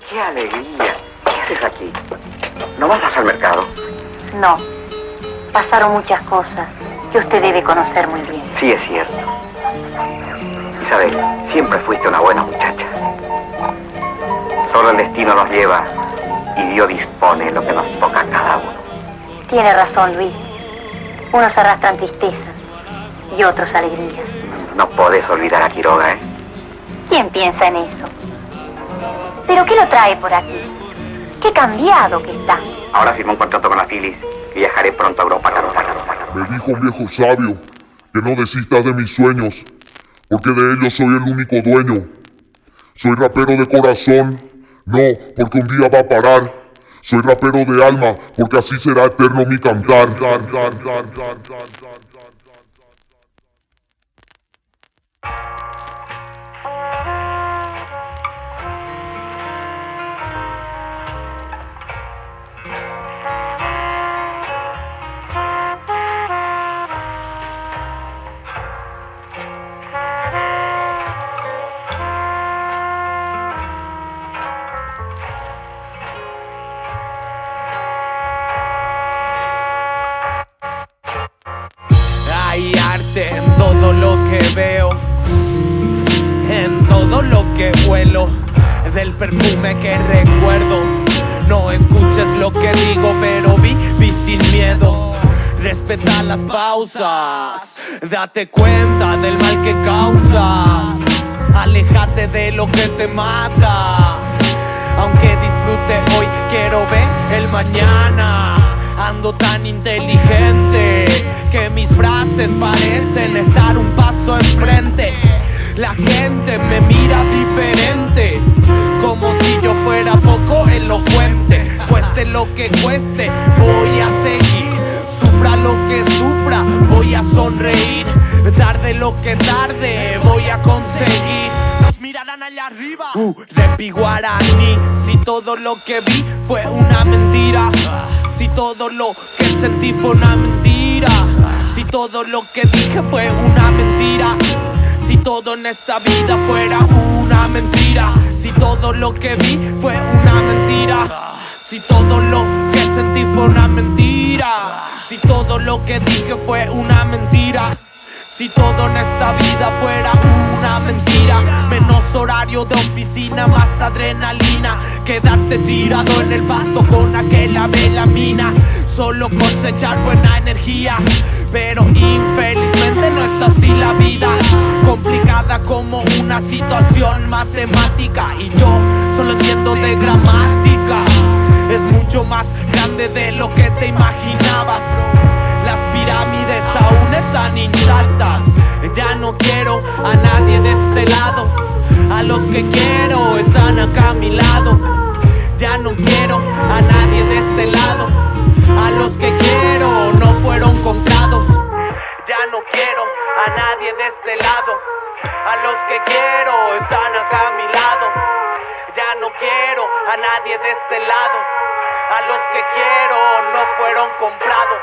¡Qué alegría! ¿Qué haces aquí? ¿No vas al mercado? No. Pasaron muchas cosas que usted debe conocer muy bien. Sí, es cierto. Isabel, siempre fuiste una buena muchacha. Solo el destino nos lleva y Dios dispone lo que nos toca a cada uno. Tiene razón, Luis. Unos arrastran tristezas y otros alegrías. No podés olvidar a Quiroga, ¿eh? ¿Quién piensa en eso? ¿Pero qué lo trae por aquí? ¡Qué cambiado que está! Ahora firmó un contrato con la Phillies y viajaré pronto a Europa. Me dijo un viejo sabio que no desistas de mis sueños, porque de ellos soy el único dueño. Soy rapero de corazón, no porque un día va a parar. Soy rapero de alma, porque así será eterno mi cantar. Hay arte en todo lo que veo, en todo lo que huelo, del perfume que recuerdo. No escuches lo que digo, pero vi sin miedo. Respeta las pausas, date cuenta del mal que causas. Aléjate de lo que te mata. Aunque disfrute hoy, quiero ver el mañana. Ando tan inteligente que mis frases parecen estar un paso enfrente. La gente me mira diferente, como si yo fuera poco elocuente. Cueste lo que cueste, voy a seguir. Sufra lo que sufra, voy a sonreír. Tarde lo que tarde, voy a conseguir. Nos mirarán allá arriba. Repi Guaraní. Si todo lo que vi fue una mentira, si todo lo que sentí fue una mentira, si todo lo que dije fue una mentira, si todo en esta vida fuera una mentira, si todo lo que vi fue una mentira, si todo lo que sentí fue una mentira, si todo lo que dije fue una mentira, si todo en esta vida fuera una mentira. Menos horario de oficina, más adrenalina. Quedarte tirado en el pasto con aquella melamina. Solo cosechar buena energía, pero infelizmente no es así la vida. Complicada como una situación matemática, y yo solo entiendo de gramática. Es mucho más grande de lo que te imaginabas. Las pirámides aún están intactas. Ya no quiero a nadie de este lado. A los que quiero están acá a mi lado. Ya no quiero a nadie de este lado. A los que quiero no fueron comprados. Ya no quiero a nadie de este lado. A los que quiero están acá a mi lado. Ya no quiero a nadie de este lado. A los que quiero no fueron comprados.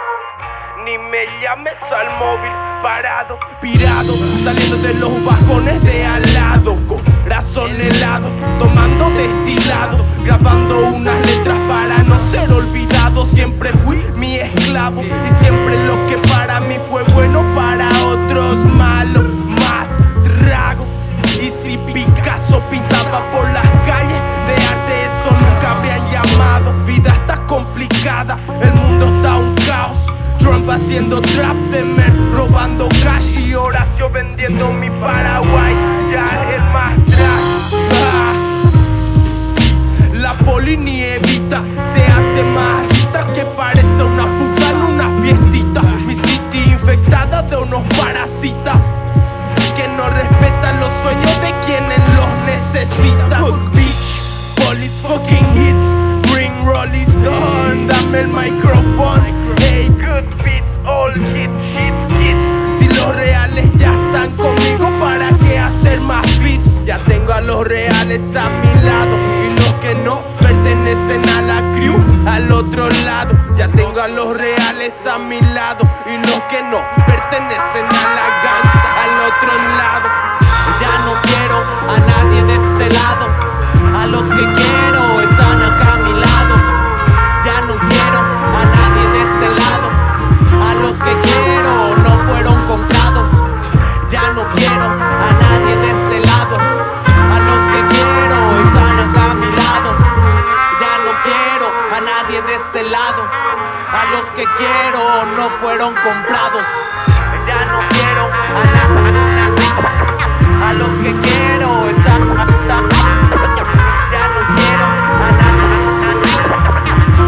Ni me llames al móvil parado, pirado, saliendo de los bajones de al lado, corazón helado, tomando destilado, grabando unas letras para no ser olvidado. Siempre fui mi esclavo y siempre lo que para mí fue bueno para otros malo. Más trago, y si Picasso pintaba por las calles de arte, eso nunca habrían llamado. Vida está complicada, el mundo está un caos. Trump haciendo trap, Temer robando cash y Horacio vendiendo mi Paraguay. Ya el más la poli ni evita, se hace más rica que parece una fuga en una fiestita. Mi city infectada de unos parasitas que no respetan los sueños de quienes los necesitan. Hook bitch, police fucking hits, bring Rolling Stone, dame el micrófono. Hey, good beats, all hit, shit, hits. Si los reales ya están conmigo, ¿para qué hacer más beats? Ya tengo a los reales a mi lado y los que no pertenecen a la crew al otro lado. Ya tengo a los reales a mi lado y los que no pertenecen a la gang al otro lado. Ya no quiero a nadie de este lado. A los que quiero quiero no fueron comprados. Ya no quiero a los que quiero ya no quiero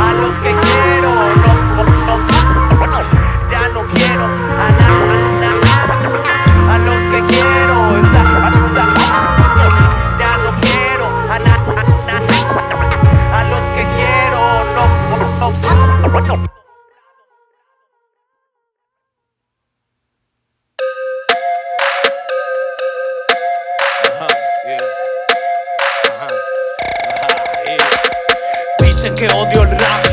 a los que quiero ya no quiero a los que quiero ya no quiero a los que quiero no. Dicen que odio el rap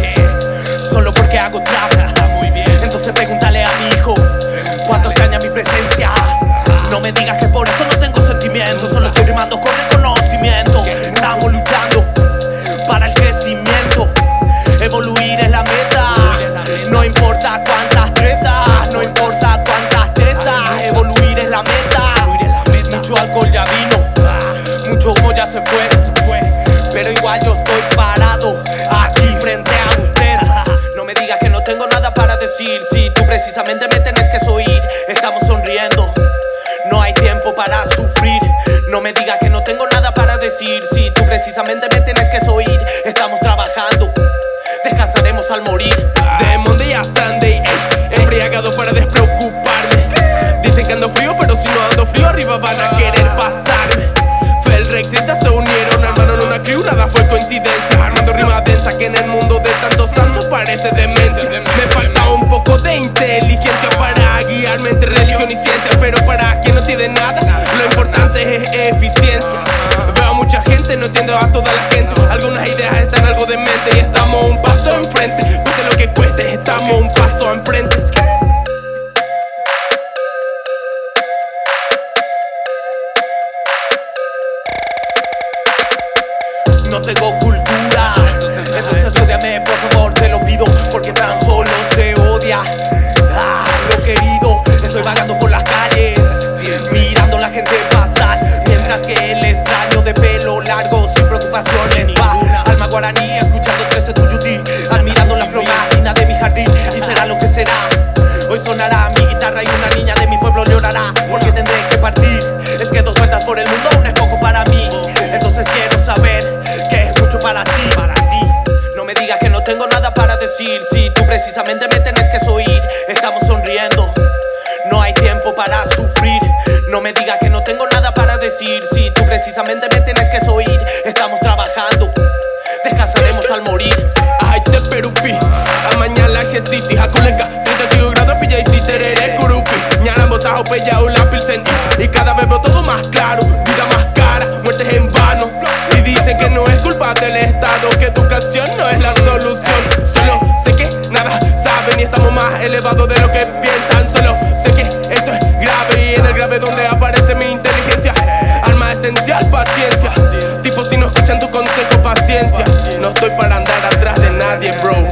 solo porque hago trap. Muy bien. Entonces pregúntale a mi hijo cuánto extraña mi presencia. No me digas que por esto no tengo sentimientos, solo estoy rimando con reconocimiento. Estamos luchando para el crecimiento. Evoluir es la meta. No importa cuántas tretas, no importa cuántas tetas. Evoluir es la meta. Mucho alcohol ya vino, mucho humo ya se fue. Pero igual yo estoy parado aquí frente a usted. No me digas que no tengo nada para decir, si tú precisamente me tenés que oír. Estamos sonriendo, no hay tiempo para sufrir. No me digas que no tengo nada para decir, si tú precisamente me tenés que oír. Estamos trabajando, descansaremos al morir. De Monday a Sunday, embriagado para despreocuparme. Dicen que ando frío, pero si no ando frío arriba van a querer pasarme. Fel 30 se unieron, armaron una crew, nada fue coincidencia. Armando rima densa que en el mundo de tantos santos parece demencia. Me falta un poco de inteligencia para guiarme entre religión y ciencia. Pero para quien no tiene nada, lo importante es eficiencia. Veo a mucha gente, no entiendo a toda la gente. Algunas ideas están algo demente y estamos un paso enfrente. Cueste lo que cueste, estamos un paso enfrente. No tengo cultura, entonces ódiame por favor, te lo pido, porque tan solo se odia lo querido. Estoy vagando por las calles, mirando a la gente pasar, mientras que el extraño de pelo largo sin preocupaciones va. Alma guaraní, escuchando 13 tuyutí, admirando la flor marina de mi jardín, y será lo que será. Hoy sonará mi guitarra y una niña de mi pueblo llorará, porque tendré que partir. Es que 2 vueltas por el mundo aún es poco para mí, entonces quiero saber que es mucho para ti. No me digas que no tengo nada para decir, si tú precisamente me tenés que oír. Estamos sonriendo, no hay tiempo para sufrir. No me digas que no tengo nada para decir, si tú precisamente me tenés que oír. Estamos trabajando, descansaremos al morir. Ay, te perupi, amañala City, Hakulenka, 35 grados, pilla y si tereré kurupi. Ñarambo, sajo, pella, ula, pilsen. Y cada vez veo todo más claro, vida más cara, muertes en vano. Y dicen que no es culpa del Estado, que educación no es la solución. Solo sé que nada saben y estamos más elevados de lo que piensan. Solo sé que esto es grave y en el grave donde aparece mi inteligencia. Alma esencial, paciencia. Tipo si no escuchan tu consejo, paciencia. No estoy para andar atrás de nadie, bro.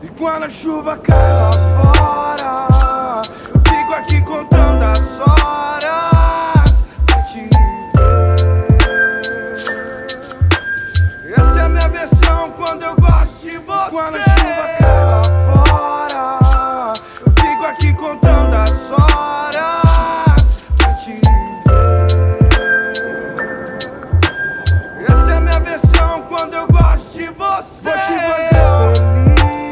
E quando a chuva cai lá fora, eu fico aqui contando as horas pra te ver. Essa é a minha versão quando eu gosto de você. Quando a chuva cai lá fora, eu fico aqui contando as horas pra te ver. Essa é a minha versão quando eu gosto de você. Vou te fazer feliz.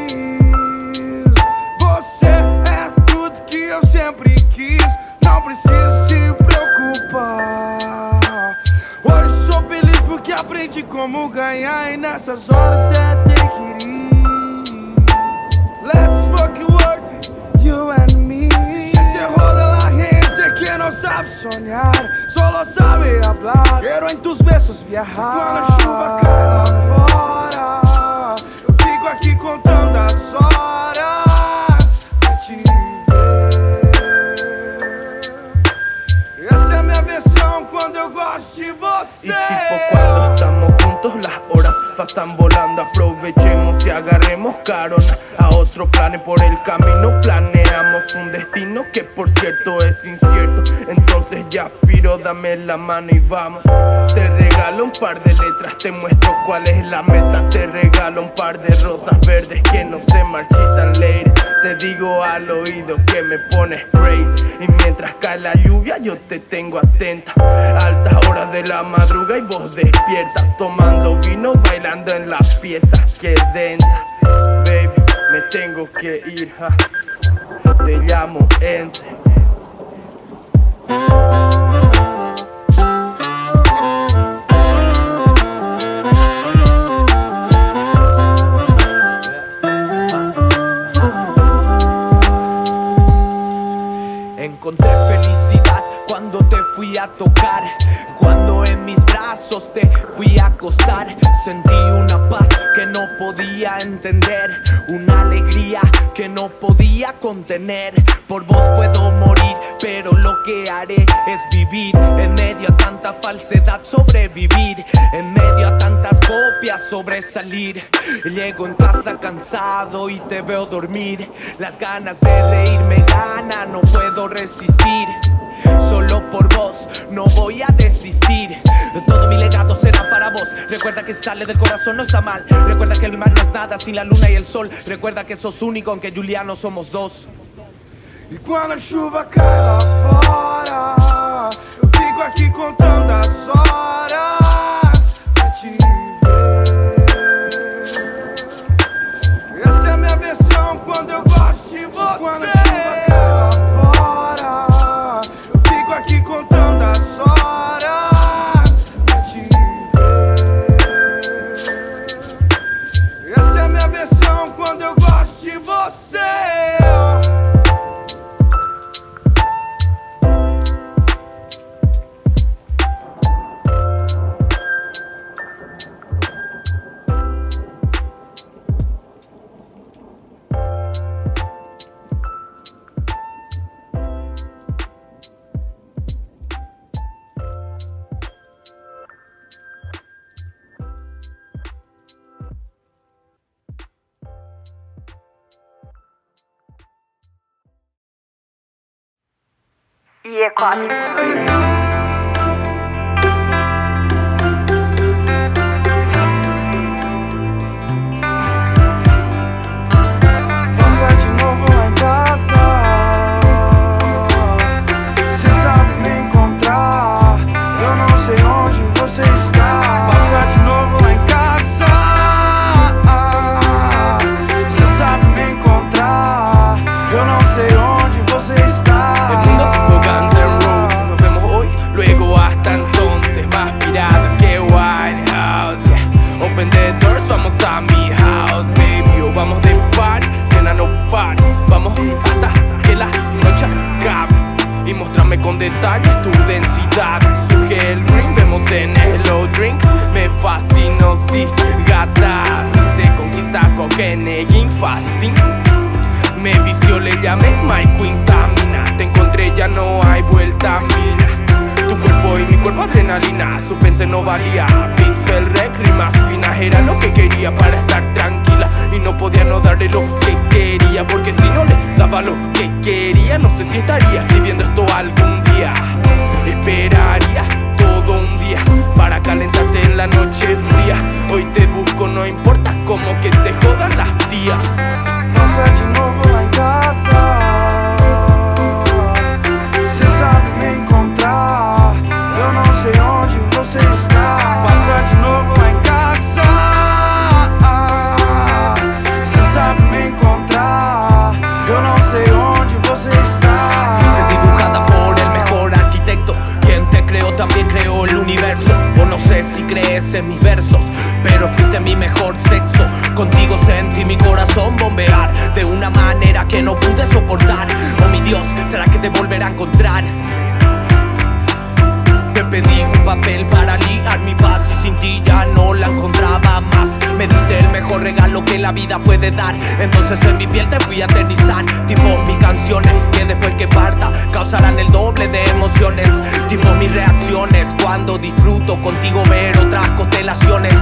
Você é tudo que eu sempre quis. Não preciso se preocupar. Hoje sou feliz porque aprendi como ganhar. E nessas horas é take it easy. Let's fucking work, you and me. Ese joda la gente que no sabe soñar, solo sabe hablar. Quero em tus besos viajar. Quando a chuva cai lá fora, eu fico aqui contando as horas pra te ver. Essa é a minha versão quando eu gosto de você. Y tipo cuando estamos juntos las horas pasan volando. Aprovechemos y agarremos carona a otro plan. Por el camino planeamos un destino que por cierto es incierto. Entonces ya piro, dame la mano y vamos. Te regalo un par de letras, te muestro cuál es la meta. Te regalo un par de rosas verdes que no se marchitan later. Te digo al oído que me pones crazy, y mientras cae la lluvia yo te tengo atenta. Altas horas de la madruga y vos despiertas, tomando vino, bailando en la pieza. Que densa, baby, me tengo que ir, te llamo Ense. Encontré felicidad cuando te fui a tocar, cuando en mis brazos te fui a acostar. Sentí una paz que no podía entender, una alegría que no podía contener. Por vos puedo morir, pero lo que haré es vivir. En medio a tanta falsedad sobrevivir, en medio a tantas copias sobresalir. Llego en casa cansado y te veo dormir. Las ganas de reír me ganan, no puedo resistir. Solo por vos no voy a desistir. Todo mi legado será para vos. Recuerda que sale del corazón, no está mal. Recuerda que el mar no es nada sin la luna y el sol. Recuerda que sos único aunque Juliano somos dos. E quando a chuva cai lá fora, eu fico aqui contando as horas pra te ver. Essa é a minha versão quando eu gosto de você. Quando a chuva cai lá fora, eu fico aqui contando as horas pra te ver. Essa é a minha versão quando eu gosto de você. Y es cuando Passa de novo lá em casa, cê sabe me encontrar. Eu não sei onde você está. Passa de novo lá em casa, cê sabe me encontrar. Eu não sei onde você está. El mundo tipo Guns N' Roses, nos vemos hoy, luego hasta entonces. Más pirata que White House, yeah. Open the doors, vamos a mi house, baby. O vamos de party, nena no pares. Vamos hasta que la noche acabe. Y mostrame con detalles tu densidad. Surge el ring, vemos en Hello Drink. Me fascino, sí, gata. Si se conquista con Kenegin, fácil. Me vició, le llamé My Quintamina. Te encontré, ya no hay vuelta, mina. Tu cuerpo y mi cuerpo adrenalina. Suspense no valía, beats fell rec, rimas finas. Era lo que quería para estar tranquila. Y no podía no darle lo que quería, porque si no le daba lo que quería, no sé si estaría escribiendo esto algún día. Esperaría todo un día para calentarte en la noche fría. Hoy te busco, no importa cómo que se jodan las días. Passa de novo lá em casa, cê sabe me encontrar. Eu não sei onde você está. Passa de novo lá em casa, cê sabe me encontrar. Eu não sei onde você está. Fuiste dibujada por el mejor arquitecto. Quien te creó también creó el universo. O no sé si crees en mis versos, pero fuiste mi mejor sexo. Contigo sentí mi corazón bombear de una manera que no pude soportar. Oh mi Dios, ¿será que te volverá a encontrar? Te pedí un papel para liar mi paz y sin ti ya no la encontraba más. Me diste el mejor regalo que la vida puede dar. Entonces en mi piel te fui a aterrizar. Tipo mis canciones que después que parta causarán el doble de emociones. Tipo mis reacciones cuando disfruto contigo ver otras constelaciones.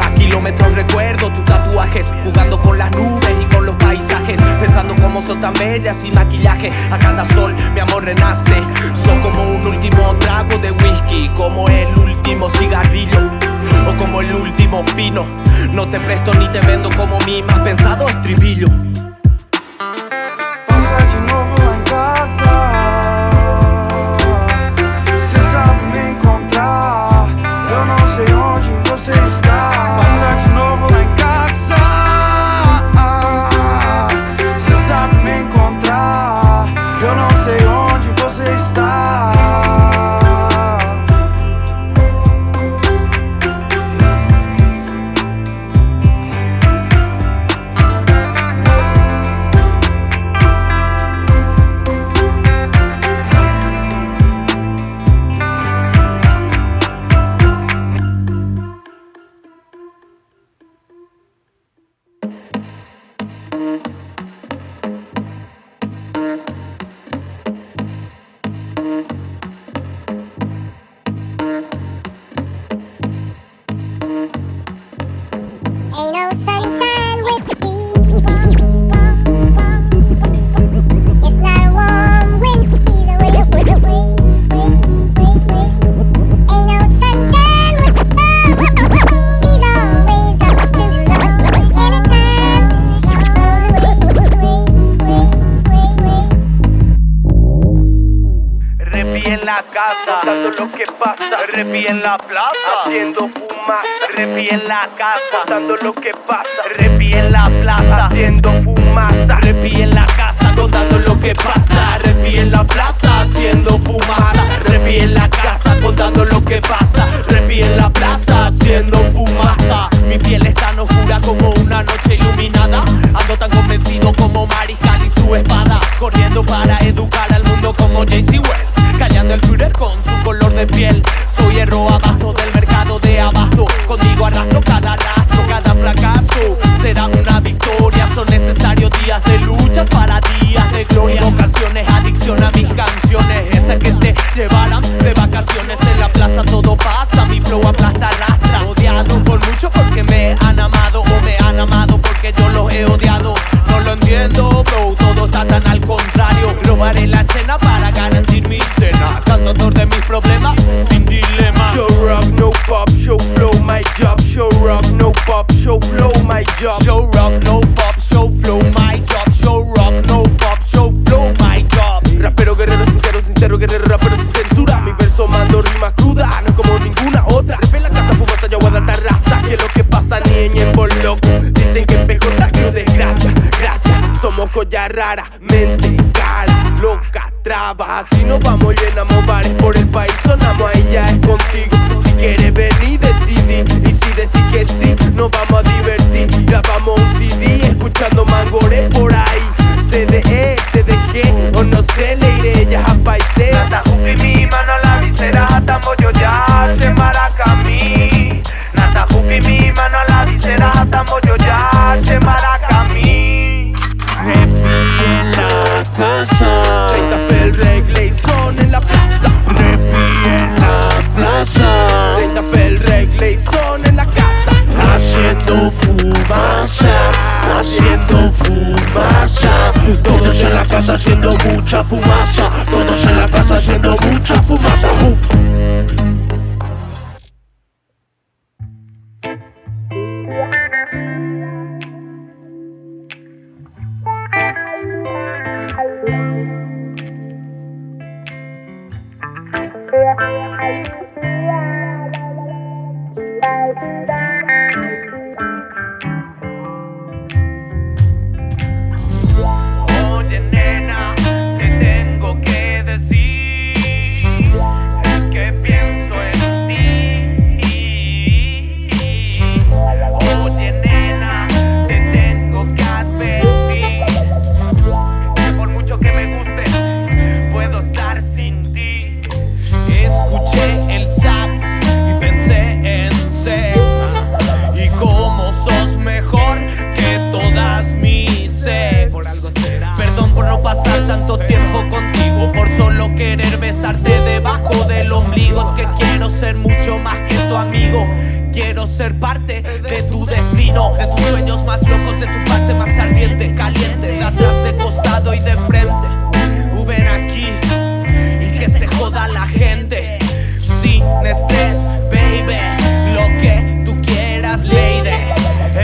A kilómetros recuerdo tus tatuajes, jugando con las nubes y con los paisajes, pensando cómo sos tan bella sin maquillaje. A cada sol mi amor renace. Sos como un último trago de whisky, como el último cigarrillo o como el último fino. No te presto ni te vendo como mi más pensado estribillo. Passa de novo lá em casa, cê sabe me encontrar. Eu não sei onde você está. Passa de novo lá em casa, cê sabe me encontrar. Eu não sei onde você está. Ain't no sunshine with me. It's not a warm wind either way. Ain't no sunshine with me. She's always gone too low. Anytime she goes away. Repi en la casa, contando lo que pasa. Repi en la plaza, haciendo fuma. Repi en la casa, contando lo que pasa. Repi en la plaza, haciendo fumaza. Repi en la casa, contando lo que pasa. Repi en la plaza, haciendo fumaza. Repi en la casa, contando lo que pasa. Repi en la plaza, haciendo fumaza. Mi piel es tan oscura como una noche iluminada. Ando tan convencido como Mariscal y su espada, corriendo para educar al mundo como J.C. Wells, callando el Führer con su color de piel. Soy hierro abasto del mercado de abasto. Conmigo arrastro cada rastro, cada fracaso será una victoria. Son necesarios días de luchas para días de gloria. Ocasiones, adicción a mis canciones, esas que te llevarán de vacaciones. En la plaza todo pasa, mi flow aplasta, arrastra. Odiado por mucho porque me han amado, o me han amado porque yo los he odiado. No lo entiendo, bro, todo está tan al contrario. Robaré la escena para garantir mi cena, cantador de mis problemas sin dilema. Show rock, no pop, show flow, my job. Show rock, no pop, show flow, my job. Show rock, no pop, show flow, my job. Show rock, no pop, show flow, my job. Rapero guerrero sincero guerrero, rapero sin censura. Mi verso mando rima cruda, no es como ninguna otra. Rep en la casa, fumosa, yo voy a dar raza. Que lo que pasa ni en por loco. Dicen que en PJ creo desgracia, gracias. Somos joya rara, mente cara, loca, traba. Así nos vamos, llenamos bares por el país. Sonamos, ahí ya es contigo. Si quieres venir, decidí. Y si decís que sí, nos vamos a divertir. Grabamos un CD, escuchando Mangoré por ahí. CDE, CDG, o no sé, le iré ya a paite. Nata hupi mi mano a la visera, tambo yo ya se maracami. Nata hupi mi mano a la visera, tambo yo ya se maracami. Repi en la casa, 30 Fel Rey Gleison en la plaza. repi en la plaza, 30 Fel Rey Gleison en la casa. haciendo fumaza, haciendo fumaza. Todos en la casa haciendo mucha fumaza, todos en la casa haciendo mucha fumaza. Oye nena, te tengo que decir que pienso en ti. Oye nena, te tengo que advertir que por mucho que me guste, puedo estar sin ti. Escuché el sax y pensé en sex, y cómo sos mejor que todas mis ex. Perdón por no pasar tanto tiempo contigo, por solo querer besarte debajo del ombligo. Es que quiero ser mucho más que tu amigo, quiero ser parte de camino de tus sueños más locos, de tu parte más ardiente, caliente, de atrás, de costado y de frente. Ven aquí y que se joda la gente. Sin estrés, baby, lo que tú quieras, lady.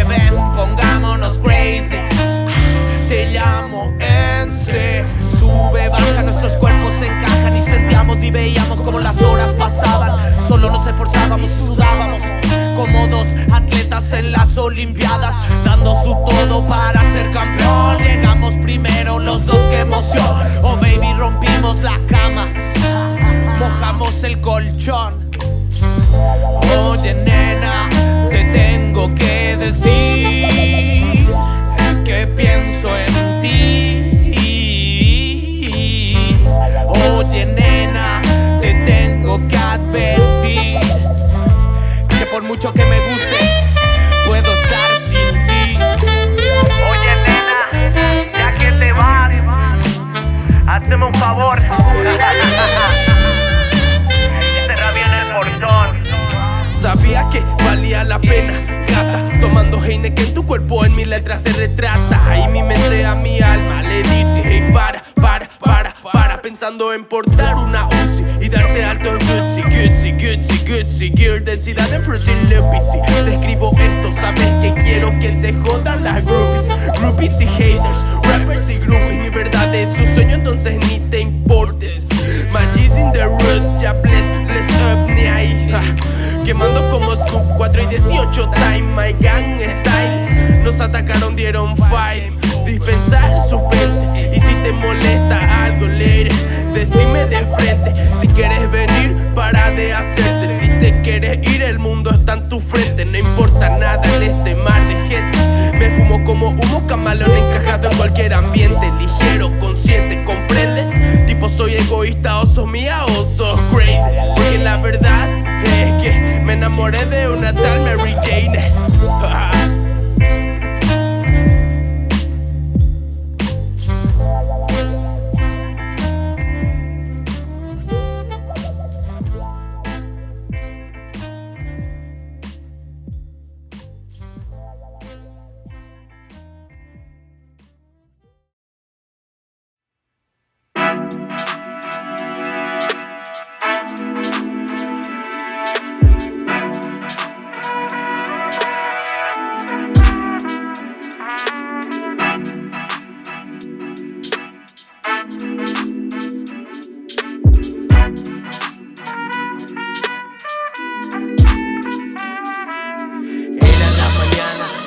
Ven, pongámonos crazy. Te llamo en C. Sube, baja, nuestros cuerpos se encajan. Ni sentíamos ni veíamos como las horas pasaban. Solo nos esforzábamos y sudábamos como dos atletas en las olimpiadas, dando su todo para ser campeón. Llegamos primero los dos, qué emoción. Oh baby, rompimos la cama, mojamos el colchón. Oye nena, te tengo que decir que pienso en ti. Oye nena, te tengo que advertir que por mucho que me gustes, puedo estar sin ti. Oye nena, ya que te vas, hazme un favor. Cerra bien el portón. Sabía que valía la pena, gata, tomando Heineken, tu cuerpo en mi letra se retrata. Ahí mi mente a mi alma le dice, hey, para, pensando en portar una Uzi y darte alto en Gucci, girl, densidad en Fruity Loops. Si te escribo esto, sabes que quiero que se jodan las groupies y haters, rappers y groupies. Mi verdad es su sueño, entonces ni te importes. My G's in the road, ya bless up, ni ahí. Quemando como Scoop, 4 y 18 time, my gang style. Nos atacaron, dieron fight, dispensar suspense. Y si te molesta algo, lady, decime de frente. Si quieres venir, para de hacerte. Si te quieres ir, el mundo está en tu frente. No importa nada en este mar de gente. Me fumo como humo, camalón encajado en cualquier ambiente. Ligero, consciente, ¿comprendes? Tipo soy egoísta, o sos mía o sos crazy. Porque la verdad es que me enamoré de una tal Mary Jane.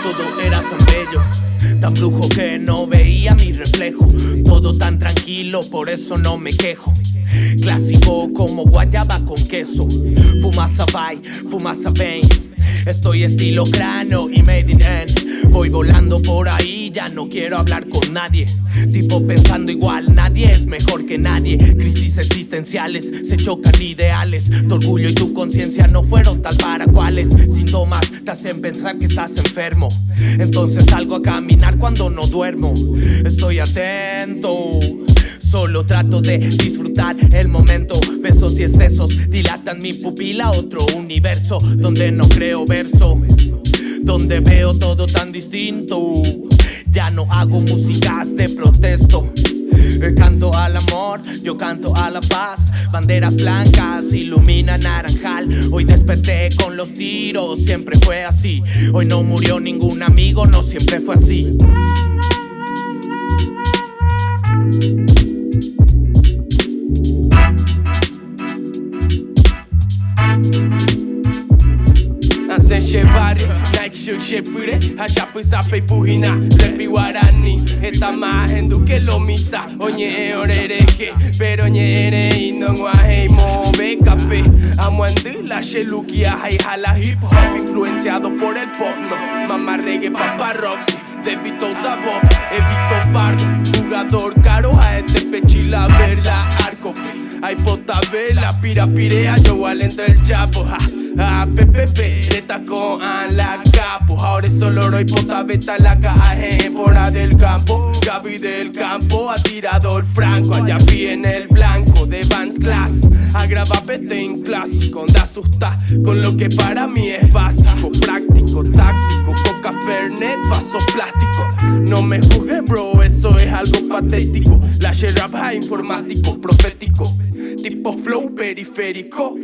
Todo era tan bello, tan brujo que no veía mi reflejo. Todo tan tranquilo, por eso no me quejo. Clásico como guayaba con queso. Fumas a Vai, fumas a Vain. Estoy estilo cráneo y made in N. Voy volando por ahí, ya no quiero hablar con nadie. Tipo pensando igual, nadie es mejor que nadie. Crisis existenciales, se chocan ideales. Tu orgullo y tu conciencia no fueron tal para cuales. Síntomas te hacen pensar que estás enfermo. Entonces salgo a caminar cuando no duermo. Estoy atento, solo trato de disfrutar el momento. Besos y excesos dilatan mi pupila. Otro universo donde no creo verso, donde veo todo tan distinto. Ya no hago músicas de protesto. Canto al amor, yo canto a la paz. Banderas blancas iluminan naranjal. Hoy desperté con los tiros, siempre fue así. Hoy no murió ningún amigo, no siempre fue así. Shebare, Nike shoe shepure, hashapu sape puhina, repi guarani, esta más que lo mita, oñe orereje, pero oñe ere y no guaje move café, amuandi la shelukia, hay jala hip hop, influenciado por el pop, no, mamá reggae, papa Roxy, Devito Zabo, Evito Bardo, jugador caro, a este pechila verla, arcope, hay potabela, pirapirea, yo valento el chapo, pepepe, reta con la capo, ahora solo roy potabeta la caje, pora del campo, Gaby del campo, atirador franco, allá viene el blanco de Vans Class, agrava pete en clásico, da asusta con lo que para mí es básico, práctico, táctico, coca Fernet, vaso plástico. No me juzgues, bro, eso es algo patético. La rap informático, profético, tipo flow periférico.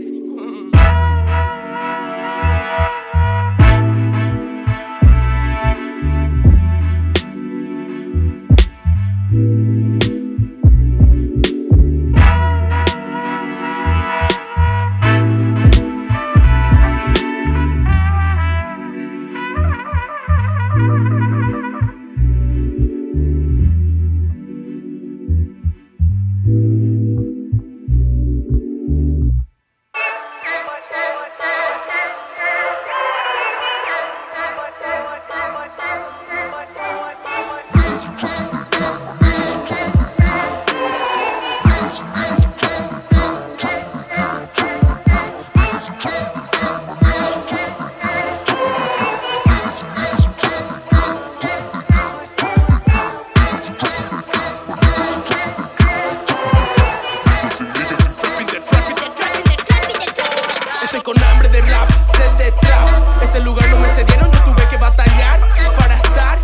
Estoy con hambre de rap, sed de trap. Este lugar no me cedieron, yo tuve que batallar para estar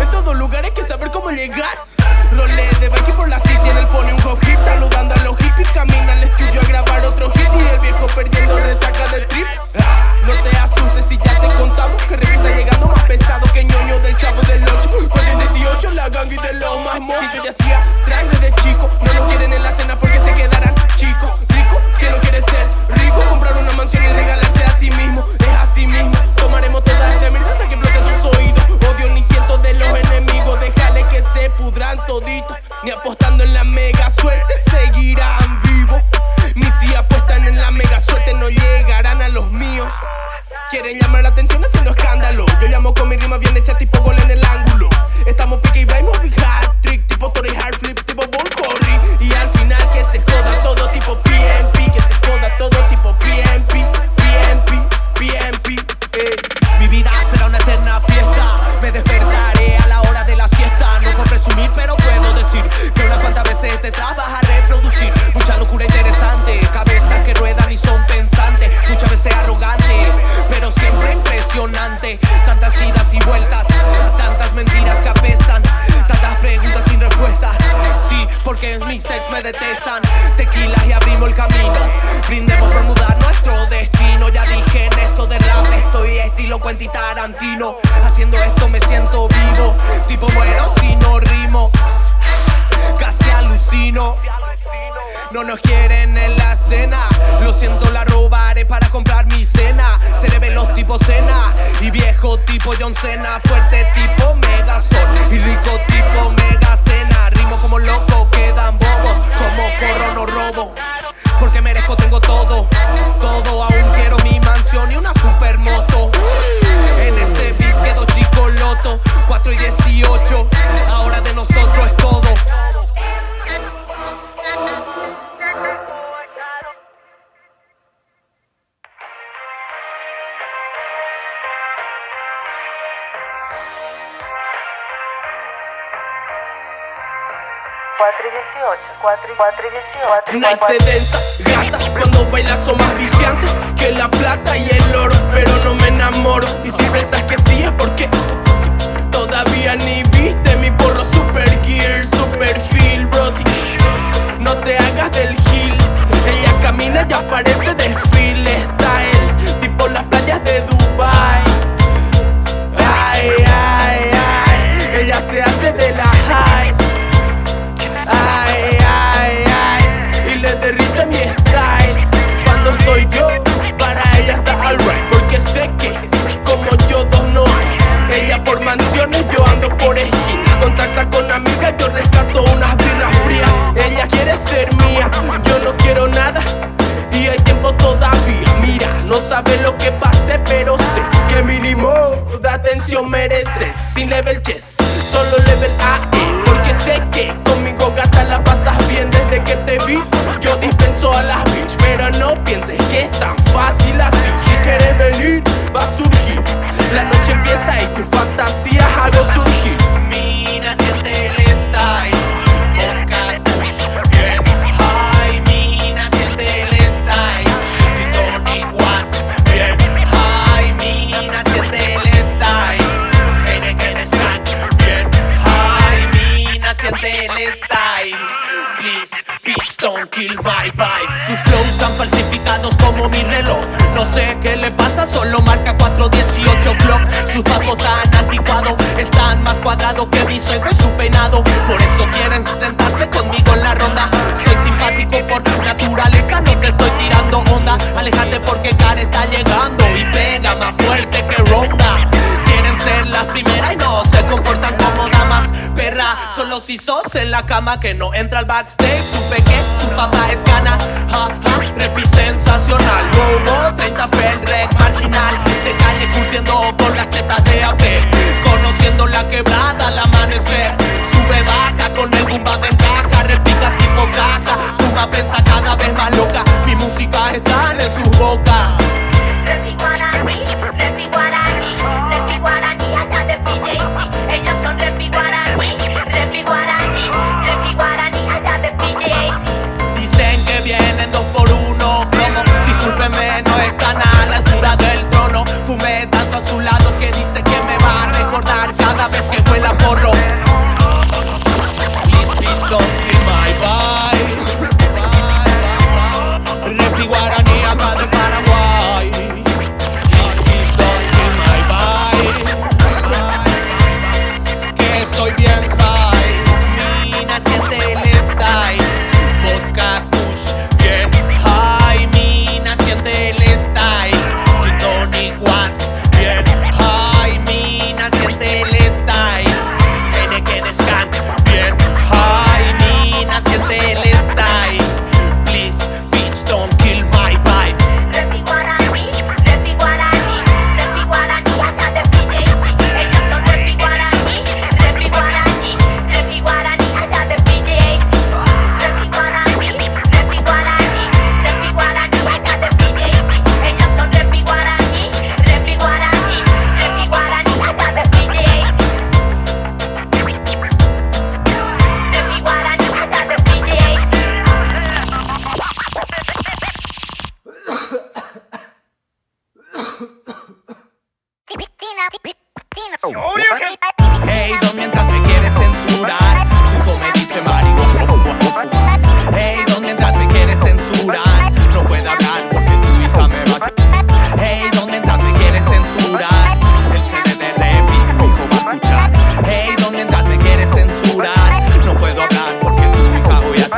en todos lugares, que saber cómo llegar. Rolé de bike por la city en el phone, un hip saludando a los hippies. Camina al estudio a grabar otro hit y el viejo perdiendo resaca de trip. No te asustes si ya te contamos que Ricky está llegando más pesado que ñoño del Chavo del 8. Con el 18 la gangue de los más mojos. Yo ya hacía traje desde chico, no nos quieren en la cena porque se quedarán chicos. Rico, que no quiere ser rico, comprar una mansión y regalarse a sí mismo. Es así mismo, tomaremos toda esta mierda hasta que exploten tus oídos. Odio ni siento de los enemigos, déjale que se pudran toditos. Ni apostando en la mega suerte seguirán vivos. Ni si apuestan en la mega suerte no llegarán a los míos. Quieren llamar la atención haciendo escándalo. Yo llamo con mi rima bien hecha tipo gol en el ángulo. Estamos pique y baimos hat trick, tipo Tory hard flip, tipo ball curry. Y al final que se joda todo tipo PMP, que se joda todo tipo PMP, Mi vida será una eterna fiesta. Me despertaré a la hora de la siesta. No por presumir, pero puedo decir que unas cuantas veces te trabaja a reproducir. Mucha locura interesante, cabezas que ruedan y son pensantes. Muchas veces arrogante, pero siempre impresionante. Tantas idas y vueltas, tantas mentiras que apestan, tantas preguntas sin respuestas. Sí, porque en mis ex me detestan. Tequilas y abrimos el camino. Brindemos por mudar nuestro destino. Ya dije en esto de rap estoy estilo Quentin Tarantino. Haciendo esto me siento vivo, tipo muero si no rimo. Casi alucino. No nos quieren en la cena. Lo siento, la robaré para comprar mi cena. Cerebelos tipo Cena y viejo tipo John Cena. Fuerte tipo Megazord y rico tipo Megacena. Rimo como loco, quedan bobos. Como corro no robo, porque merezco, tengo todo. Todo, aún quiero mi mansión y una supermoto. En este beat quedo chico loto. 4 y 18, ahora de nosotros es todo. Night de densa, gata, cuando bailas son más viciantes que la plata y el oro, pero no me enamoro. Y si piensas que sí es porque todavía ni viste mi porro super gear, super feel, brody. No te hagas del gil, ella camina y aparece desfile style, tipo las playas de Dubai. Ay, ay, ay, ella se hace de la high. Ay, ay, ay, y le derrite mi style. Cuando estoy yo, para ella está alright, porque sé que como yo dos no hay. Ella por mansiones, yo ando por esquina. Contacta con amigas, yo rescato unas birras frías. Ella quiere ser mía, yo no quiero nada y hay tiempo todavía. Mira, no sabe lo que pase, pero sé que mínimo de atención mereces. Sin level chess, solo level AE, porque sé que conmigo gata la pasas bien desde que te vi. Yo dispenso a las bitch, pero no pienses que es tan fácil así. Si quieres venir, va a surgir. La noche empieza y tus fantasías hago surgir. Mira, siente el style. Boca tuya, bien high. Mira, siente el style. You don't need what, bien high. Mira, siente el style. cuadrado que mi suegro es su peinado. Por eso quieren sentarse conmigo en la ronda. Soy simpático por naturaleza, no te estoy tirando onda. Aléjate porque Cara está llegando y pega más fuerte que ronda. Quieren ser las primeras y no se comportan como damas. Perra, solo si sos en la cama que no entra al backstage. Supe que su papá es Gana, ja, ja, repi sensacional. Logo, 30 fel, rec, marginal. De calle curtiendo con las tetas de AP. Conociendo la quebrada al amanecer. Sube, baja, con el bumba ventaja. Repica tipo caja. Fuma, pensa cada vez más loca. Mi música está en su boca. Repi guaraní, repi guaraní, repi guaraní, allá de PJC. Ellos son repi guaraní, repi guaraní, repi guaraní, allá de PJC. Dicen que vienen 2 por 1 promo. Discúlpeme, no están a la altura del trono. Fumé tanto a su lado que dice que me va a recordar cada vez que huela porro. These beats don't kill my vibe. Repi guaraní acá de Paraguay. These beats don't kill my vibe. Que estoy bien high. Mina siente el style. Vodka kush bien high. Mina siente el style. Gin tonic wax bien high. Mina siente el style. Heineken Scan bien high. Mina siente el style. Please bitch don't kill my vibe. Repi guaraní, repi guaraní, repi guaraní, allá de PJC. Ellos son repi guaraní, repi guaraní, repi guaraní, allá de PJC. Repi guaraní, repi guaraní, repi guaraní, allá de PJC. Ellos son repi guaraní, repi guaraní, repi guaraní, allá de PJC. Repi guaraní, allá de PJC. Hey, don, mientras me quieres censurar, tu me dice marihuana. Hey, don, mientras me quieres censurar, no puedo hablar porque tu hija me va a... Hey, don, mientras me quieres censurar, el CD de rap y tu hijo va a escuchar. Hey, don, mientras me quieres censurar, no puedo hablar porque tu hija voy a...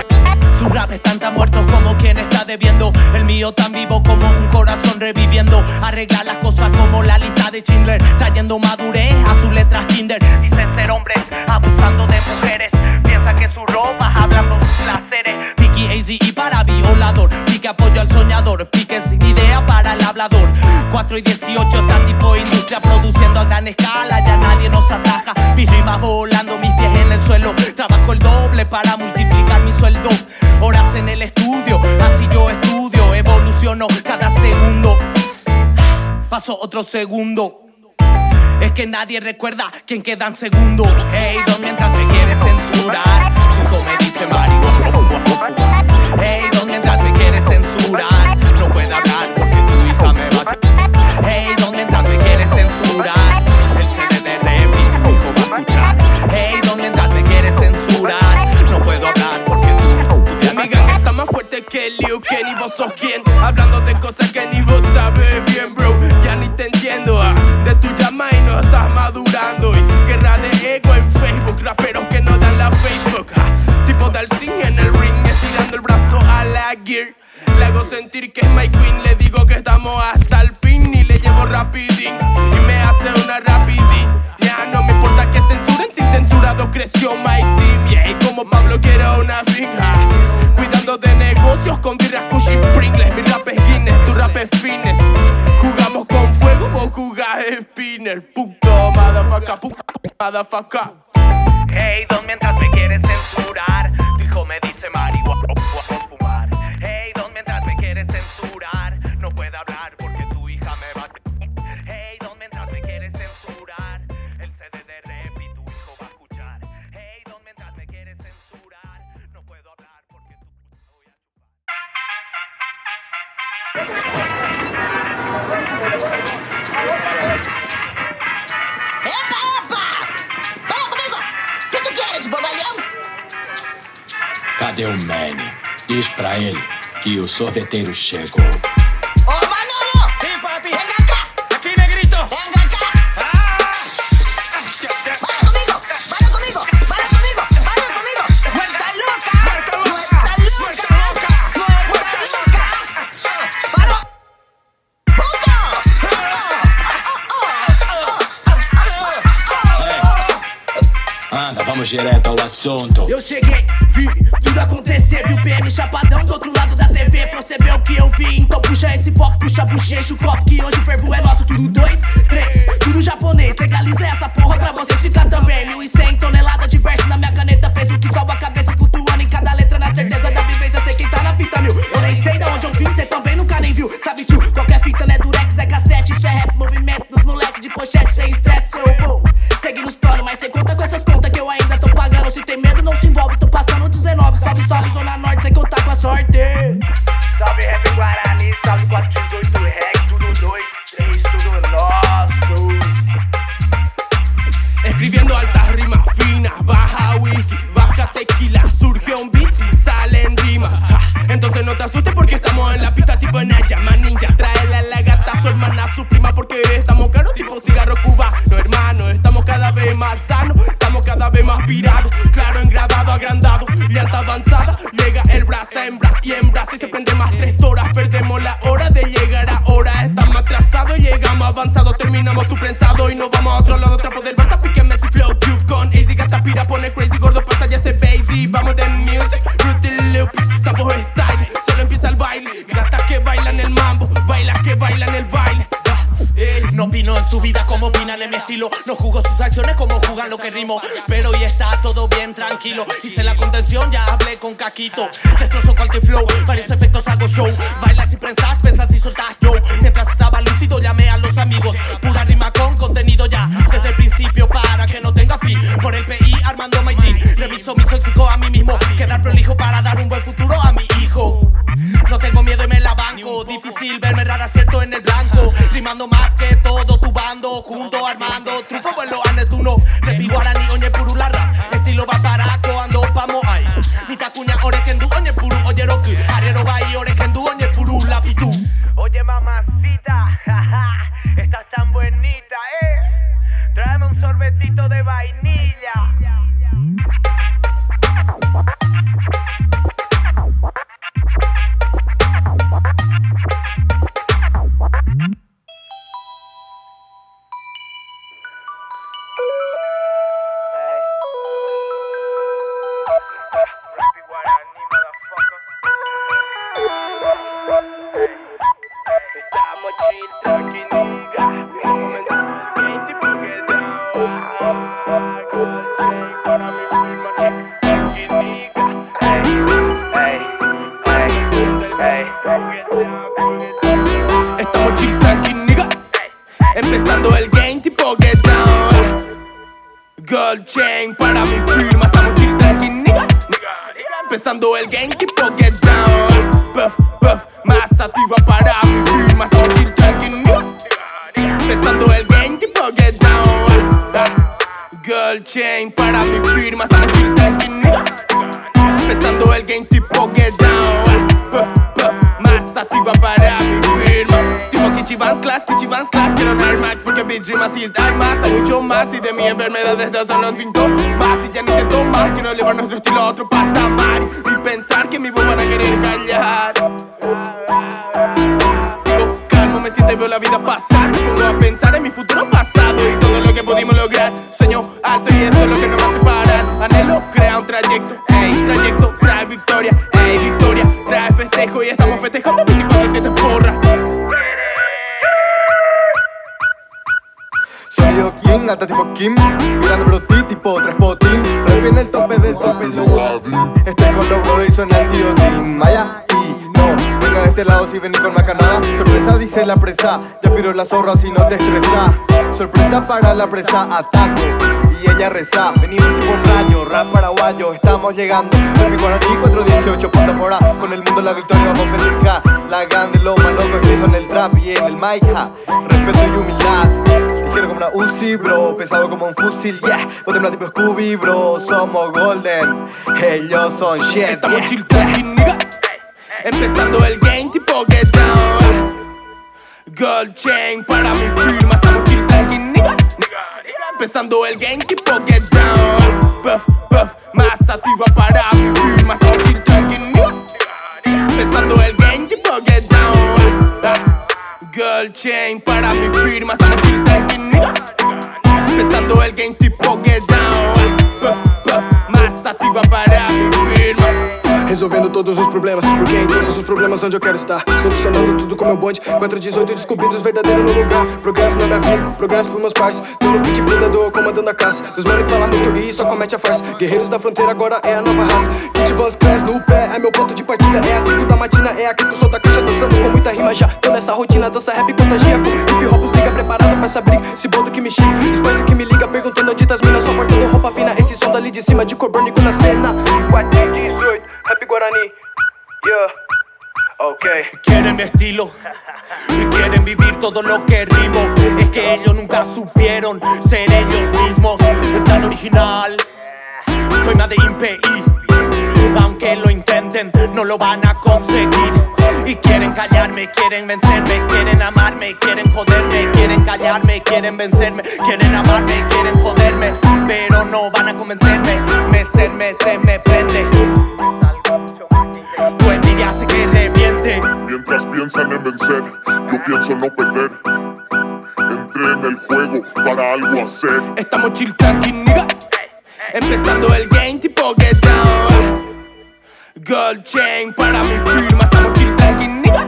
Su rap están tan muertos como quien está debiendo. El mío tan vivo como un corazón reviviendo. Arregla las cosas como la lista de Schindler, trayendo madurez a sus letras Kinder. Dicen ser hombres, abusando de mujeres. Piensa que su ropa hablando sus placeres. Piqui AZ y para violador. Pique apoyo al soñador. Pique sin idea para el hablador. 4 y 18 está tipo industria produciendo a gran escala. Ya nadie nos ataja. Mis rimas volando, mis pies en el suelo. Trabajo el doble para multiplicar mi sueldo. Horas en el estudio, así yo estudio. Evoluciono cada segundo. Paso otro segundo. Es que nadie recuerda quién queda en segundo. Hey, don, mientras me quieres censurar, tu me dice marihuana. Hey, don, mientras me quieres censurar, no puedo hablar porque tu hija me va a... Hey, don, mientras me quieres censurar, el CD de rap y tu hijo va a escuchar. Hey, don, mientras me quieres censurar, no puedo hablar porque tu amiga que está más fuerte que Liu, que ni vos sos quien. Hablando de cosas que ni vos sabes bien, bro. Ya ni te entiendo, de tu llama y no estás madurando. Y guerra de ego en Facebook, raperos que no dan la Facebook. Tipo Dalsin en el ring, estirando el brazo a la gear. Le hago sentir que es my queen, le digo que estamos hasta el fin. Y le llevo rapidín, y me hace una rapidín. Ya no me importa que censuren, sin censurado creció my team. Yeah, y como Pablo quiero una finja, cuidando de negocios con birras Cushing Pringles. Mi rap es Guinness, tu rap es fitness. Jugamos con fuego, vos jugás spinner. Puto motherfucker, puto motherfucker. Hey, don, mientras me quieres censurar, tu hijo me dice marihuana o fumar. Hey, don, mientras me quieres censurar, no puedo hablar porque tu hija me va a... Hey, don, mientras me quieres censurar, el CD de rap y tu hijo va a escuchar. Hey, don, mientras me quieres censurar, no puedo hablar porque tu hija voy a ¡Epa, epa! ¡Vaya conmigo! ¿Qué tú quieres, bobalhão? Cadê o Manny? Diz pra ele que o sorveteiro chegou. ¡Oh, Manolo! Sí, papi. ¡Venga acá! Aquí, negrito. ¡Venga acá! Ah. ¡Vaya conmigo! vamos direto ao assunto. Eu cheguei, vi, tudo acontecer. Viu PM chapadão do outro lado da TV. Percebeu o que eu vi, então puxa esse foco. Puxa a bucha, enche o copo que hoje o fervo é nosso. Tudo 2, 3, tudo japonês. Legaliza essa porra pra vocês ficar também. 1.100 toneladas de verso na minha caneta. Peso que sobe a cabeça flutuando em cada letra. Na certeza da vivência, sei quem tá na fita, meu. Eu nem sei da onde eu vim, cê também nunca nem viu. Sabe tio, qualquer fita não é durex, é cassete. Isso é rap, movimento dos moleques de pochete. Sem estresse eu vou seguir nos planos, mas sem conta com essas contas que eu ainda tô pagando. Se tem medo não se envolve, tô passando 19. Salve, salve, zona norte, sem contar com a sorte. Salve rap Guarani, salve 418 reg, tudo 2, 3, tudo nosso. Escribiendo altas rimas finas, baja whisky, baja tequila, surge un beat, salen rimas. Entonces no te asustes porque estamos en la pista tipo Naya, manilla. Tráele a la gata a su hermana, a su prima porque estamos caros tipo cigarro cubano. Hermano, estamos cada vez más sanos, estamos cada vez más virados. Claro, engradado, agrandado y alta avanzada. Llega el brazo hembra y en brazo y se prende más 3 horas. Perdemos la hora de llegar ahora, estamos atrasados, llegamos avanzados. Terminamos tu prensado y nos vamos a otro lado, trapo del Barça. Pique Messi, flow, cube con easy. Gata pira, pone crazy, gordo pasa ya ese bazy. Vamos de music, Rudy Lupis, Sampo style. Solo empieza el baile, gata que baila en el mambo, baila que baila en el baile. No opino en su vida como opinan en mi estilo. No juzgo sus acciones como jugan lo que rimo. Pero hoy está todo bien tranquilo. Hice la contención, ya hablé con Caquito. Destrozo cualquier flow, varios efectos hago show. Bailas y prensas, pensas y soltas yo. Mientras estaba lúcido llamé a los amigos. Pura rima con contenido ya desde el principio para que no tenga fin. Por el PI armando my team. Remixo, mixo, exijo a mí mismo. Quedar prolijo para dar un buen futuro a mi hijo. No tengo miedo y me la banco. Difícil verme rara, acierto en el blanco. Rimando más que todo tu bando. Junto armando, truco vuelo a Netuno. Repi guarani, oñe puru larra. Estilo va para coando pamo ay. Nitakuña orekendu, oñe puru oye roku. Ariero bai orekendu, oñe puru lapitu. Oye mamacita, jaja, estás tan buenita, tráeme un sorbetito de vainilla. Estamos chill tranqui, nigga. Empezando el game tipo get down. Gold chain para mi firma. Estamos chill tranqui, nigga. Empezando el game tipo get down. Puff, puff, más activa para mi firma. Estamos chill tranqui, nigga. Empezando el game tipo get down. Gold chain para mi firma. Estamos chill tranqui, nigga. Empezando el game tipo get down. Puff, puff, más activa para mi firma. Tipo Kichivans Class, quiero un Air Max porque bitch rimas y hay más, hay mucho más. Y de mi enfermedad desde son los síntomas. Y ya ni siento más, quiero elevar nuestro estilo a otro patamar. Y pensar que mi voz van a querer callar. Digo, calmo, me siento y veo la vida pasar. Me pongo a pensar en mi futuro pasado y todo lo que pudimos lograr. Sueño alto y eso es lo que nos va a separar. Anhelo crea un trayecto, trayecto trae victoria, victoria trae festejo. Y estamos festejando 24/7 porra. Sonido King, alta tipo Kim. Mirando Broti tipo 3 potín. Rap en el tope del tope low. Estoy con los brothers y suena el tío Tim. Maya y no, venga de este lado si venís con macanada. Sorpresa dice la presa, ya piro la zorra si no te estresa. Sorpresa para la presa, ataco y ella reza. Venimos tipo un rayo, rap paraguayo, estamos llegando. Rap Guaraní 418, punta por A. Con el mundo la victoria vamos a festejar. La grande, lo más loco es que son el trap y en el mic, ja. Respeto y humildad. Ligero como una Uzi, bro, pesado como un fusil, yeah. Vos temblas tipo Scooby, bro, somos golden. Ellos son shit, estamos yeah. chill tranqui, nigga. Empezando el game tipo get down. Gold chain para mi firma. Estamos chill tranqui, nigga. Empezando el game tipo get down. Puff, puff, más activa para mi firma. Estamos chill tranqui, nigga. Empezando el game tipo get down. Gold chain para mi firma. Estamos chill tranqui, nigga. Empezando el game tipo get down. Puff, puff, resolvendo todos os problemas, porque em todos os problemas onde eu quero estar, solucionando tudo com meu bonde, 418 descobrindo os verdadeiros no lugar. Progresso na minha vida, progresso pros meus pais, tô no pique predador, comandando a caça. Dos mano que fala muito e só comete a farsa. Guerreiros da fronteira agora é a nova raça. Kit Vans Class no pé, é meu ponto de partida. É às 5 da matina, é aqui que eu solto a caixa dançando com muita rima. Já tô nessa rotina, dança rap contagia com hip hop, os liga preparado pra essa briga. Esse bondo que me xinga, Spice que me liga, perguntando onde tá as minas, só portando roupa fina. Esse som dali de cima de Corbânico na cena. 418, rap Guarani, yeah. Okay. Quieren mi estilo y quieren vivir todo lo que rimo. Es que ellos nunca supieron ser ellos mismos. Tan original, soy más de IMPI. Aunque lo intenten, no lo van a conseguir. Y quieren callarme, quieren vencerme, quieren amarme, quieren joderme, quieren callarme, quieren vencerme, quieren amarme, quieren joderme, pero no van a convencerme. Me prende. Tu envidia hace que reviente. Mientras piensan en vencer, yo pienso en no perder. Entré en el juego para algo hacer. Estamos chill tranqui, nigga. Empezando el game tipo get down. Gold chain para mi firma. Estamos chill tranqui, nigga.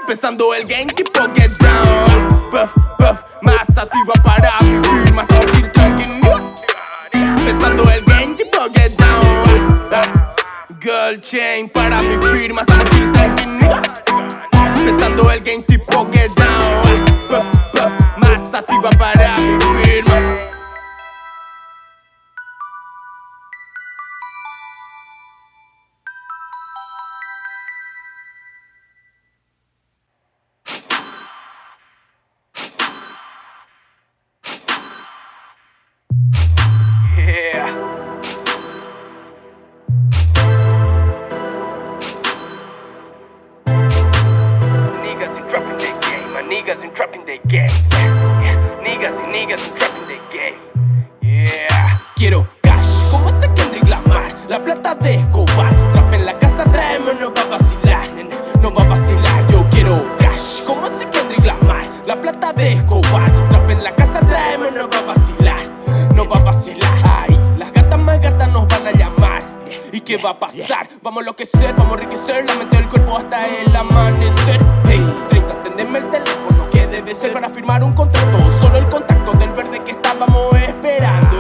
Empezando el game tipo get down. Puff, puff, más activa para mi firma. Estamos chill tranqui, nigga. Empezando el game tipo get down. Gold chain para mi firma. Estamos chill tranqui, nigga. Empezando el game tipo get down. Puff, puff, más activa para mi firma. Niggas and trapping the game. Niggas and trapping the game. Yeah. Quiero cash, como ese Kendrick Lamar. La plata de Escobar. Trap en la casa, tráeme, no va a vacilar. No va a vacilar. Yo quiero cash, como ese Kendrick Lamar. La plata de Escobar. Trap en la casa, tráeme, no va a vacilar. No va a vacilar. Ay, las gatas más gatas nos van a llamar. ¿Y qué va a pasar? Vamos a enloquecer, vamos a enriquecer la mente del cuerpo hasta el amanecer. Hey, 30, atendeme el teléfono que debe ser para firmar un contrato. Solo el contacto del verde que estábamos esperando.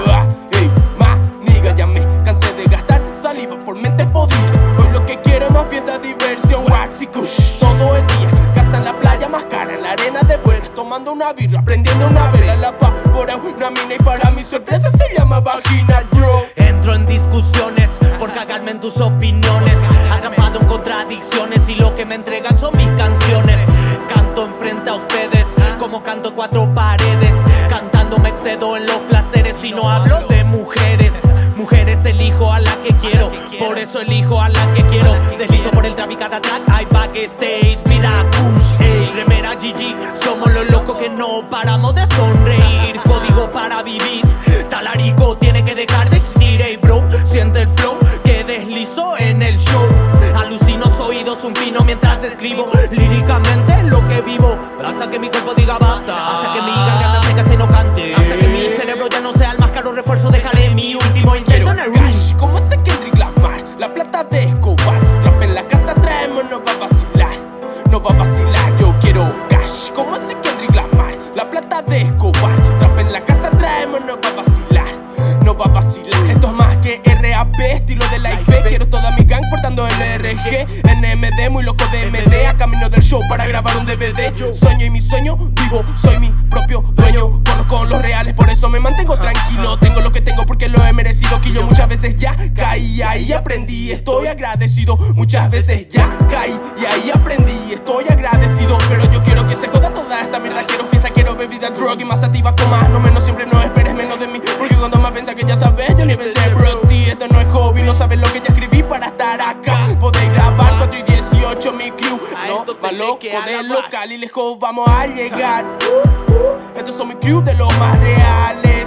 Hey, más nigga, ya me cansé de gastar saliva por mente podrida. Hoy lo que quiero es más fiesta, diversión, waxy kush todo el día. Casa en la playa, más cara en la arena de vueltas. Tomando una birra, prendiendo una vela. La pavora, una mina y para mi sorpresa se llama vaginal, bro. Entro en discusiones por cagarme en tus opiniones. Atrapado en contradicciones y lo que me entregan son mis canciones. Canto enfrente a ustedes como canto cuatro paredes. Cantando me excedo en los placeres y no hablo de mujeres. Mujeres elijo a la que quiero, por eso elijo a la que quiero. Deslizo por el trap y cada track hay backstage. Mira push, ey, remera GG. Somos los locos que no paramos de sonreír. Código para vivir, talarico tiene que dejar de existir. Ey bro, siente el flow que deslizo en el show. Alucino los oídos un pino mientras escribo líricamente lo que vivo. Hasta que mi cuerpo diga basta, hasta que mi garganta seca se no cante, hasta que mi cerebro ya no sea el más caro refuerzo. Dejaré mi último intento en el cash, como ese Kendrick Lamar. La plata de Escobar. Trap en la casa, traemos, no va a vacilar. No va a vacilar, yo quiero cash, como ese Kendrick Lamar. La plata de Escobar. Trap en la casa, traemos, no va a vacilar. No va a vacilar. Esto es más que RAP, estilo de Life. Quiero toda mi gang portando el RG. NMD, muy loco de MD. A camino del show para grabar un DVD. Sueño y mi sueño vivo, soy mi propio dueño. Corro con los reales, por eso me mantengo tranquilo. Tengo lo que tengo porque lo he merecido. Que yo muchas veces ya caí, ahí aprendí. Estoy agradecido, muchas veces ya caí y ahí aprendí. Estoy agradecido, pero yo quiero que se joda toda esta mierda. Quiero fiesta, quiero bebida, drug y más activa con más. No menos, siempre no esperes menos de mí. Porque cuando más piensas que ya sabes, yo ni pensé, bro. Esto no es hobby, no sabes lo que ya escribí para estar acá. Poder grabar 4 y 18 mi crew. No, más loco del local y lejos vamos a llegar. Estos son mi crew de los más reales.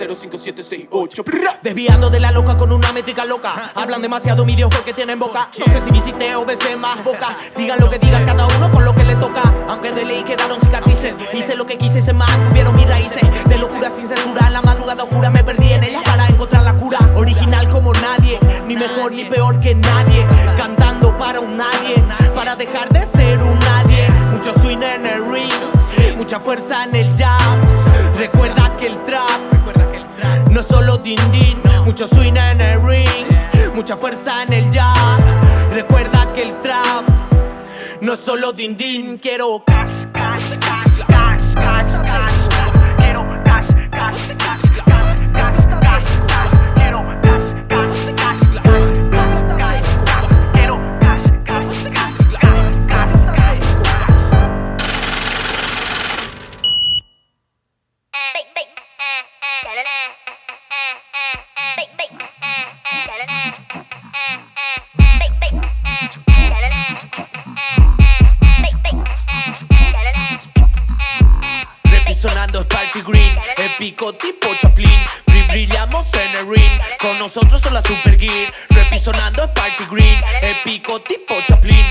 05768. Desviando de la loca con una métrica loca. Hablan demasiado mi Dios porque tienen boca. No sé si visité o besé más boca. Digan lo que digan cada uno con lo que le toca. Aunque de ley quedaron cicatrices. Hice lo que quise, se mantuvieron mis raíces. De locura sin censura, en la madrugada oscura me perdí en ellas para encontrar la cura. Original como nadie, ni mejor ni mucha fuerza en el jab. Recuerda que el trap no es solo din din, mucho swing en el ring, mucha fuerza en el jab. Recuerda que el trap no es solo din din. Quiero cash, cash, cash, cash, cash, cash. Quiero cash, cash, cash, cash, cash, cash. Quiero cash, cash, cash, cash, cash. Quiero cash, cash, cash, cash, cash. Sonando es Party Green, épico tipo Chaplin. Brillamos en el ring, con nosotros son la Super Gear. Sonando es Party Green, épico tipo Chaplin.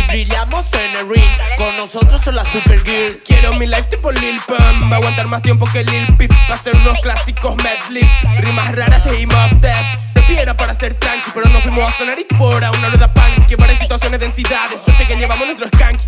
Brillamos en el ring, con nosotros son la Super Gear. Quiero mi life tipo Lil Pump, va a aguantar más tiempo que Lil Peep. Va a hacer unos clásicos medley, rimas raras e Mob Death. Era para ser tranqui, pero nos fuimos a sonar y tipo ahora una rueda punk. Que para situaciones de densidades, suerte que llevamos nuestro skanky.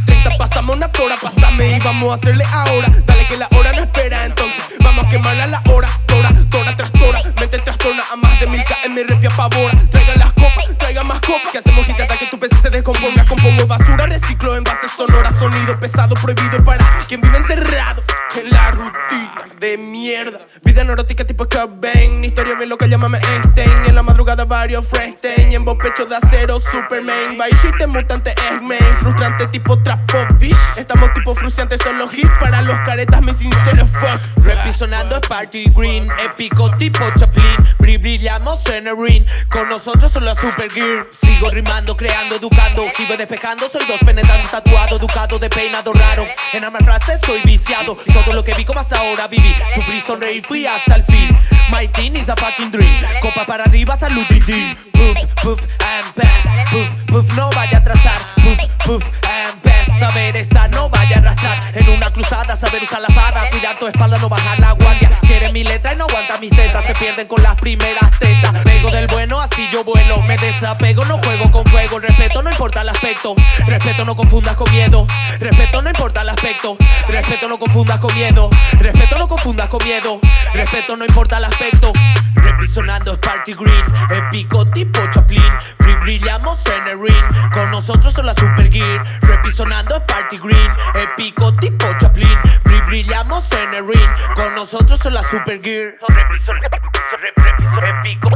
30 pasamos una tora, pásame y vamos a hacerle ahora. Dale que la hora no espera, entonces vamos a quemarla a la hora. Tora tras tora, mente trastorna a más de 1000K en mi rep y apavora. Traigan las copas, traigan más copas, que hacemos hit hasta que tu PC se descomponga. Compongo basura, reciclo en base sonora. Sonido pesado, prohibido para quien vive encerrado en la rutina de mierda. Vida neurótica tipo Cobain, historia bien loca, llámame Einstein. En la madrugada varios Frankenstein, en voz pecho de acero, Superman. By shit de mutante Eggman, frustrante tipo Trapovic. Estamos tipo frustrantes, son los hits para los caretas, mis sinceros fuck. Sonando es Party Green, épico tipo Chaplin. Brillamos en el ring, con nosotros son la Super Gear. Sigo rimando, creando, educando, sigo despejando. Soy dos penetrando, tatuado, educado, de peinado raro. En ambas frases soy viciado, todo lo que vi como hasta ahora viví. Sufrí, sonreí, fui hasta el fin. My team is a fucking dream. Copa para arriba, salud, din. Puff, puff, and pass. Puff, puff, no vaya a atrasar. Puff, puff, and pass. Saber estar, no vaya a arrastrar. En una cruzada, saber usar la espada. Cuidar tu espalda, no bajar la guardia. Quiere mi letra y no aguanta mis tetas. Se pierden con las primeras tetas. Pego del bueno, así yo vuelo. Me desapego, no juego con fuego. Respeto, no importa el aspecto. Respeto, no confundas con miedo. Respeto, no importa el aspecto. Respeto, no confundas con miedo. Respeto, no confundas con miedo. Respeto, no importa el aspecto. Sonando es Party Green, épico tipo Chaplin. Brillamos en el ring, con nosotros son la Super Gear. Sonando es Party Green, épico tipo Chaplin. Brillamos en el ring, con nosotros son la Super Gear. Épico,